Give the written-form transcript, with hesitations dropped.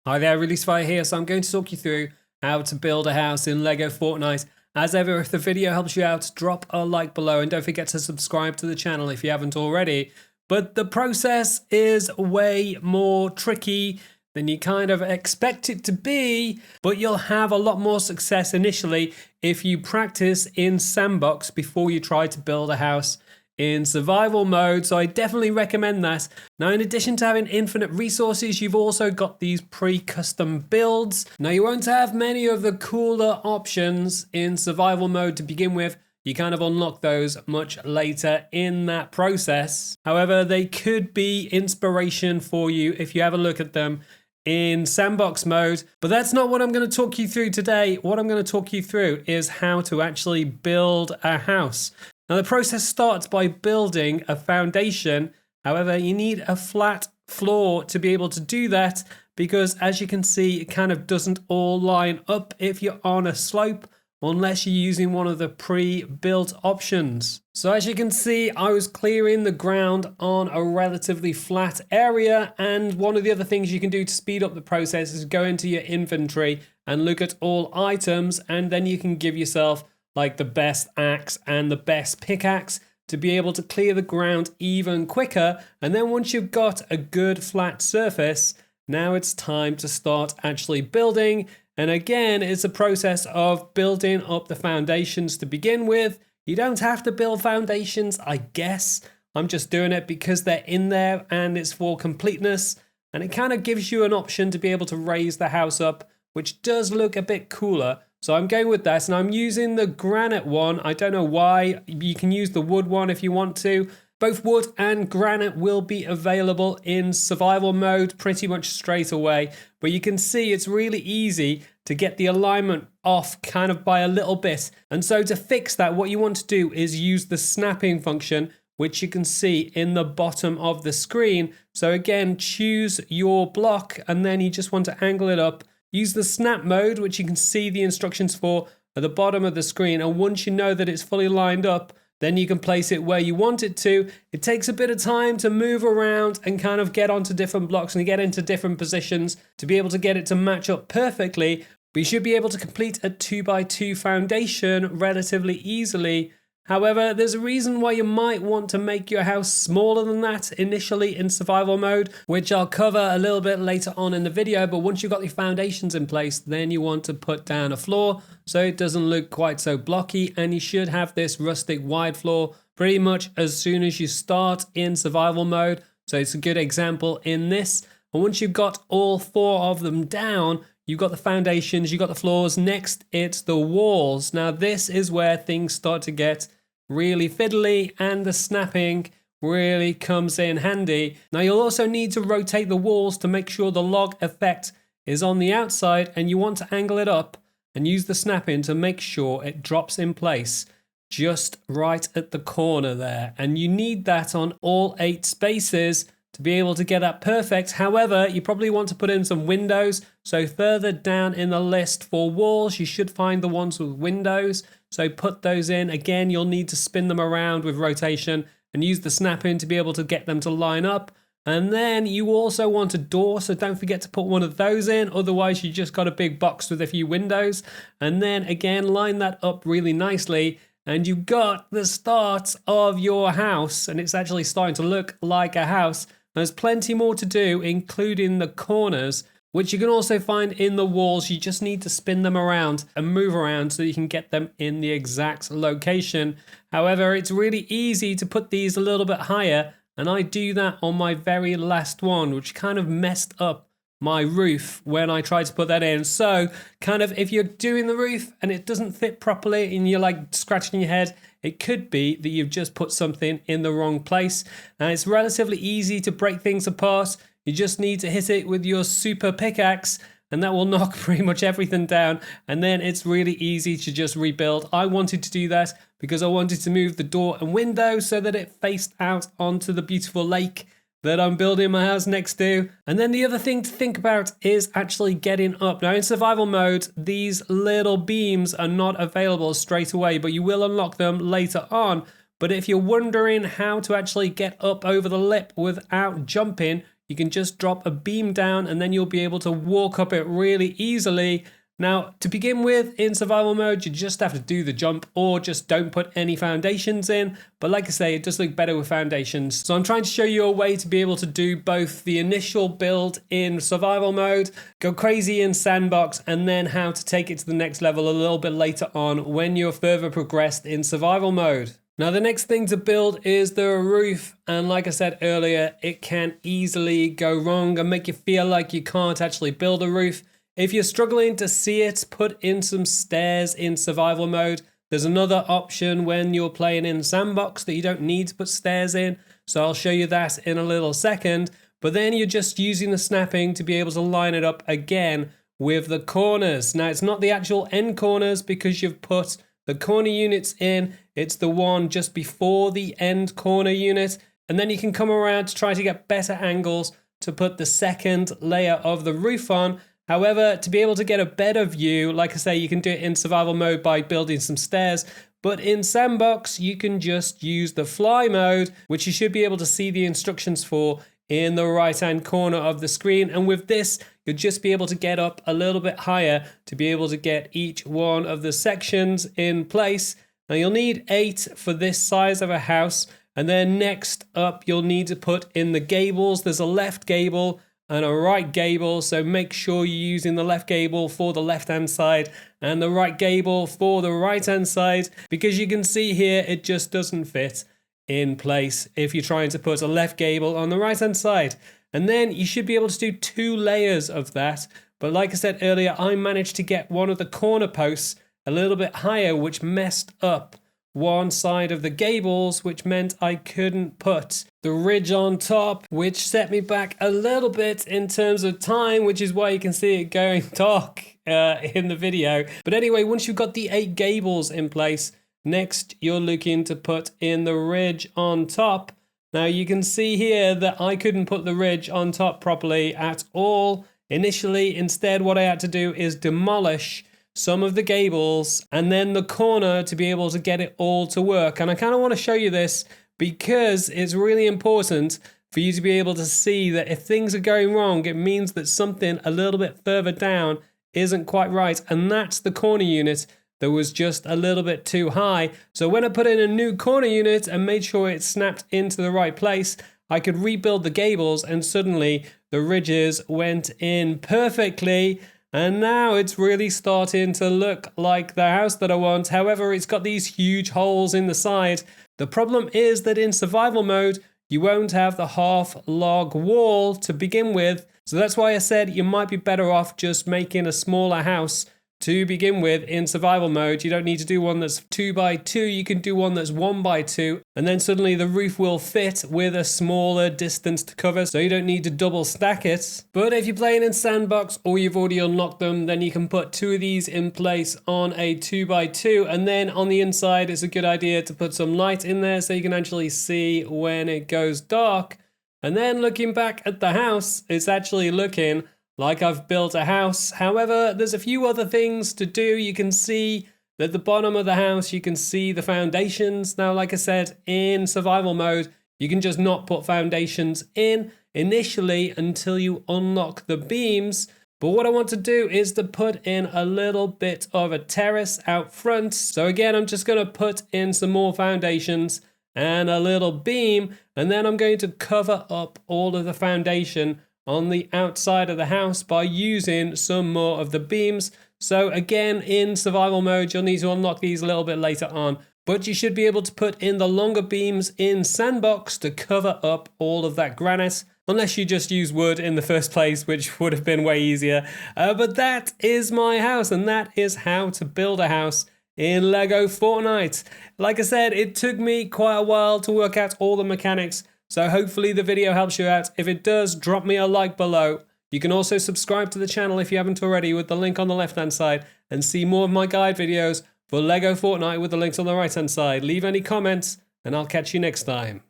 Hi there, Release Fire here. So I'm going to talk you through how to build a house in Lego Fortnite. As ever, if the video helps you out, drop a like below and don't forget to subscribe to the channel if you haven't already. But the process is way more tricky than you kind of expect it to be, but you'll have a lot more success initially if you practice in sandbox before you try to build a house in survival mode. So I definitely recommend that. Now, in addition to having infinite resources, you've also got these pre-custom builds. Now, you won't have many of the cooler options in survival mode to begin with. You kind of unlock those much later in that process. However, they could be inspiration for you if you have a look at them in sandbox mode, but that's not what I'm going to talk you through today. What I'm going to talk you through is how to actually build a house. Now, the process starts by building a foundation. However, you need a flat floor to be able to do that because, as you can see, it kind of doesn't all line up if you're on a slope unless you're using one of the pre-built options. So as you can see, I was clearing the ground on a relatively flat area, and one of the other things you can do to speed up the process is go into your inventory and look at all items, and then you can give yourself like the best axe and the best pickaxe to be able to clear the ground even quicker. And then once you've got a good flat surface, now it's time to start actually building. And again, it's a process of building up the foundations to begin with. You don't have to build foundations, I guess. I'm just doing it because they're in there and it's for completeness. And it kind of gives you an option to be able to raise the house up, which does look a bit cooler. So I'm going with that, and I'm using the granite one. I don't know why. You can use the wood one if you want to. Both wood and granite will be available in survival mode pretty much straight away. But you can see it's really easy to get the alignment off kind of by a little bit. And so to fix that, what you want to do is use the snapping function, which you can see in the bottom of the screen. So again, choose your block, and then you just want to angle it up. Use the snap mode, which you can see the instructions for at the bottom of the screen. And once you know that it's fully lined up, then you can place it where you want it to. It takes a bit of time to move around and kind of get onto different blocks and get into different positions to be able to get it to match up perfectly. But you should be able to complete a 2x2 foundation relatively easily. However, there's a reason why you might want to make your house smaller than that initially in survival mode, which I'll cover a little bit later on in the video. But once you've got your foundations in place, then you want to put down a floor so it doesn't look quite so blocky. And you should have this rustic wide floor pretty much as soon as you start in survival mode. So it's a good example in this. And once you've got all four of them down, you've got the foundations, you've got the floors. Next, it's the walls. Now, this is where things start to get really fiddly and the snapping really comes in handy. Now, you'll also need to rotate the walls to make sure the log effect is on the outside, and you want to angle it up and use the snapping to make sure it drops in place just right at the corner there. And you need that on all 8 spaces to be able to get that perfect. However, you probably want to put in some windows. So further down in the list for walls, you should find the ones with windows. So put those in. Again, you'll need to spin them around with rotation and use the snap-in to be able to get them to line up. And then you also want a door, so don't forget to put one of those in. Otherwise, you just got a big box with a few windows. And then again, line that up really nicely. And you've got the start of your house. And it's actually starting to look like a house. There's plenty more to do, including the corners, which you can also find in the walls. You just need to spin them around and move around so you can get them in the exact location. However, it's really easy to put these a little bit higher, and I do that on my very last one, which kind of messed up my roof when I tried to put that in. So kind of if you're doing the roof and it doesn't fit properly and you're like scratching your head, it could be that you've just put something in the wrong place. And it's relatively easy to break things apart. You just need to hit it with your super pickaxe and that will knock pretty much everything down. And then it's really easy to just rebuild. I wanted to do that because I wanted to move the door and window so that it faced out onto the beautiful lake that I'm building my house next to. And then the other thing to think about is actually getting up. Now in survival mode, these little beams are not available straight away, but you will unlock them later on. But if you're wondering how to actually get up over the lip without jumping, you can just drop a beam down and then you'll be able to walk up it really easily. Now, to begin with, in survival mode, you just have to do the jump or just don't put any foundations in. But like I say, it does look better with foundations. So I'm trying to show you a way to be able to do both the initial build in survival mode, go crazy in sandbox, and then how to take it to the next level a little bit later on when you're further progressed in survival mode. Now, the next thing to build is the roof. And like I said earlier, it can easily go wrong and make you feel like you can't actually build a roof. If you're struggling to see it, put in some stairs in survival mode. There's another option when you're playing in sandbox that you don't need to put stairs in. So I'll show you that in a little second. But then you're just using the snapping to be able to line it up again with the corners. Now, it's not the actual end corners because you've put the corner units in. It's the one just before the end corner unit. And then you can come around to try to get better angles to put the second layer of the roof on. However, to be able to get a better view, like I say, you can do it in survival mode by building some stairs. But in sandbox, you can just use the fly mode, which you should be able to see the instructions for in the right-hand corner of the screen. And with this, you'll just be able to get up a little bit higher to be able to get each one of the sections in place. Now, you'll need 8 for this size of a house. And then next up, you'll need to put in the gables. There's a left gable and a right gable, so make sure you're using the left gable for the left hand side and the right gable for the right hand side, because you can see here it just doesn't fit in place if you're trying to put a left gable on the right hand side. And then you should be able to do 2 layers of that, but like I said earlier, I managed to get one of the corner posts a little bit higher, which messed up one side of the gables, which meant I couldn't put the ridge on top, which set me back a little bit in terms of time, which is why you can see it going dark in the video. But anyway, once you've got the 8 gables in place, next you're looking to put in the ridge on top. Now you can see here that I couldn't put the ridge on top properly at all initially. Instead, what I had to do is demolish some of the gables and then the corner to be able to get it all to work. And I kind of want to show you this because it's really important for you to be able to see that if things are going wrong, it means that something a little bit further down isn't quite right. And that's the corner unit that was just a little bit too high. So when I put in a new corner unit and made sure it snapped into the right place, I could rebuild the gables and suddenly the ridges went in perfectly. And now it's really starting to look like the house that I want. However, it's got these huge holes in the side. The problem is that in survival mode, you won't have the half log wall to begin with. So that's why I said you might be better off just making a smaller house to begin with in survival mode. You don't need to do one that's 2x2. You can do one that's 1x2. And then suddenly the roof will fit with a smaller distance to cover. So you don't need to double stack it. But if you're playing in sandbox or you've already unlocked them, then you can put 2 of these in place on a 2x2. And then on the inside, it's a good idea to put some light in there so you can actually see when it goes dark. And then looking back at the house, it's actually looking like I've built a house. However, there's a few other things to do. You can see at the bottom of the house, you can see the foundations. Now, like I said, in survival mode, you can just not put foundations in initially until you unlock the beams. But what I want to do is to put in a little bit of a terrace out front. So again, I'm just going to put in some more foundations and a little beam, and then I'm going to cover up all of the foundation on the outside of the house by using some more of the beams. So again, in survival mode, you'll need to unlock these a little bit later on, but you should be able to put in the longer beams in sandbox to cover up all of that granite, unless you just use wood in the first place, which would have been way easier. But that is my house, and that is how to build a house in Lego Fortnite. Like I said, it took me quite a while to work out all the mechanics, so hopefully the video helps you out. If it does, drop me a like below. You can also subscribe to the channel if you haven't already with the link on the left-hand side, and see more of my guide videos for Lego Fortnite with the links on the right-hand side. Leave any comments, and I'll catch you next time.